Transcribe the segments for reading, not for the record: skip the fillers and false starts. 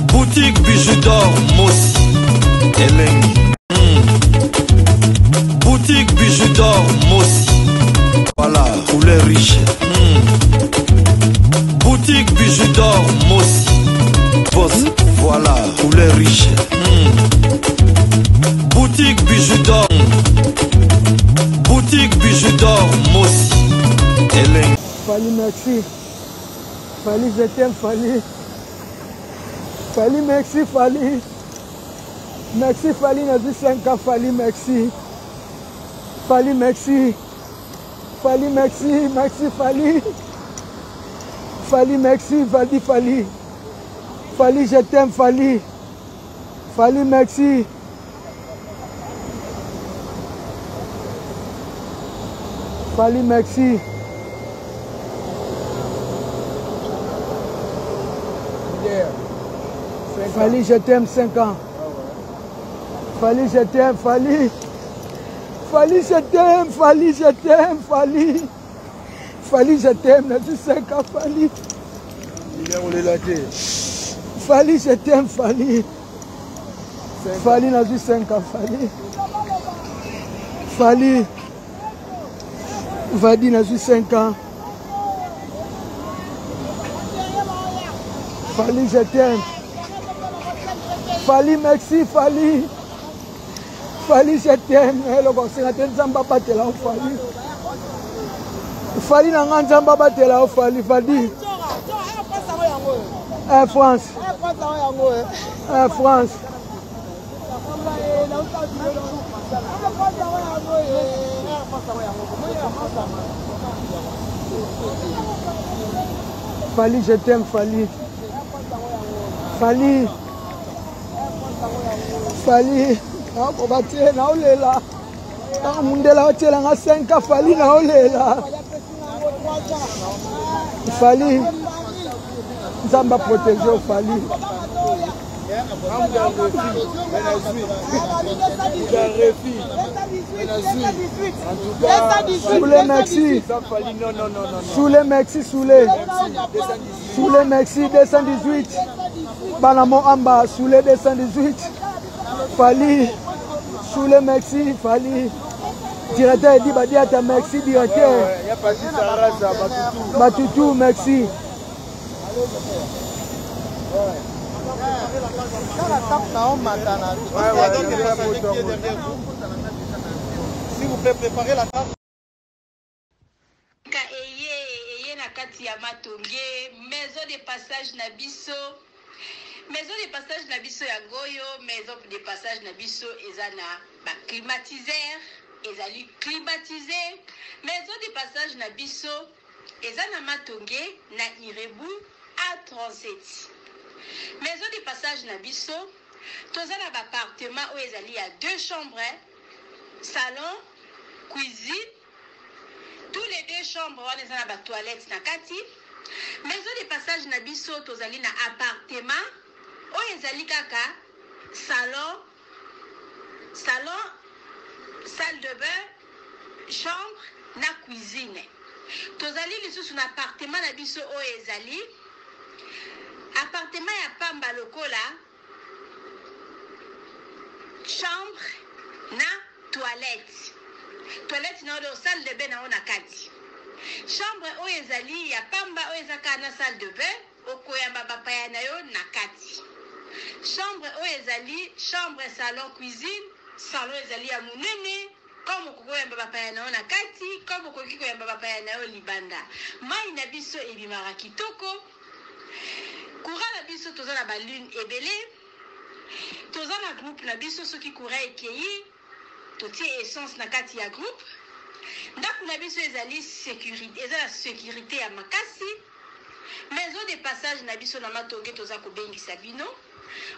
Boutique bijoux d'or Mossi Elengi. Boutique bijoux d'or Mossi. Voilà, couleur riche. Boutique bijoux d'or Mossi. Boss, voilà, couleur riche. Boutique bijoux d'or. Boutique bijoux d'or Mossi Elengi. Fali, merci. Fali, je t'aime, Fali. Fali, merci, Fali. Merci, Fali, n'a dit 5 ans, Fali, merci. Fali, merci. Fali, merci, merci, Fali. Fali, merci, Fali, Fali. Fali, je t'aime, Fali. Fali, merci. Fali, merci. Fali, je t'aime 5 ans. Fali, je t'aime, Fali. Fali, je t'aime, Fali, je t'aime, Fali. Fali, je t'aime, n'a dit 5 ans, Fali. Fali, je t'aime, Fali. Fali, n'a dit 5 ans, Fali. Fali. Vadi, n'a dit 5 ans. Fali, je t'aime. Fali, merci, Fali. Fali, je t'aime. Le conseil a été Nzamba Batela au Fali. Fali n'a pas Nzamba Batela au Fali. Fali. Air France. Air France. Fali, je t'aime, Fali. Fali. Fali. On va tirer na olela. Quand mundela va tirer na 5 ans, Fali na olela. Fali. Nzamba protéger Fali. Soulé, merci. Soulé, merci, Soulé. Soulé, merci, 218. Banamo Amba, Soulé, 218. Fali. Soulé, merci, Fali. Directeur dit Badiata, merci, directeur. Batutu, merci. S'il vous plaît, préparez la table. Maison de passage Nabiso. Maison de passage Nabiso ya Goyo. Maison de passage Nabiso ezana ba climatiseur. Ezali climatisé. Maison de passage Nabiso ezana Matonge na Irebu A37. Maison de passage Nabiso. Tozana ba appartement où ezali à 2 chambres, salon, cuisine. Tous les 2 chambres on ezana ba toilette na kati. Maison de passage Nabiso tozali na appartement où ezali kaka salon, salle de bain, chambre na cuisine. Tozali lisusu na appartement na biso où ezali appartement ya pamba lokola chambre na toilette. Toilette na odo salle de bain na ona kati. Chambre oyo ezali ya pamba oyo ezaka na salle de bain okoyamba bapaya na yo na kati. Chambre oyo ezali chambre salon cuisine, salon ezali ya munene comme okoyamba bapaya na yo na kati, comme okoki koyamba bapaya na yo libanda. Mai na biso ebimaka kitoko. Courant na biso toza na balune ebele. Toza na groupe na biso soki courant ekeyi totie essence na kati ya groupe. Ndako na biso ezali sécurité, ezala sécurité ya makasi. Maison de passage na biso na Matonge toza kobengisa bino.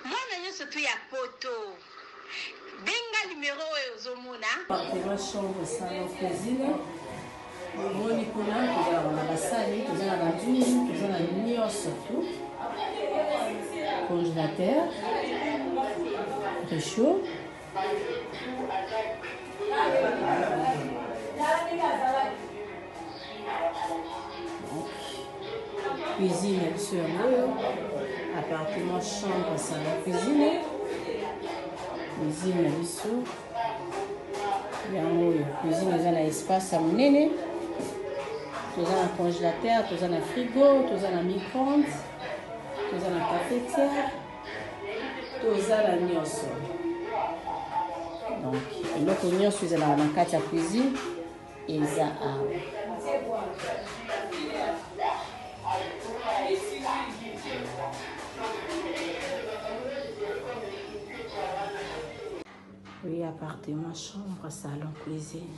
Mwana nyonso tu ya poto. Benga numéro oyo ozomona. Appartement, chambre, salon, cuisine. Moni kuna toza na basali, toza na banduni, toza na nyonso surtout. Congélateur, réchaud. Cuisine, bien sûr. appartement, chambre, salon, cuisine. Cuisine, biso. Yango, cuisine, ils ont un espace à monnaie. Tous un congélateur, tous un frigo, tous un micro-ondes, tous un cafetière, tous un nyonso. Donc, eloko nyonso ezala na kati ya cuisine eza awa. Oui, appartement, chambre, salon, cuisine.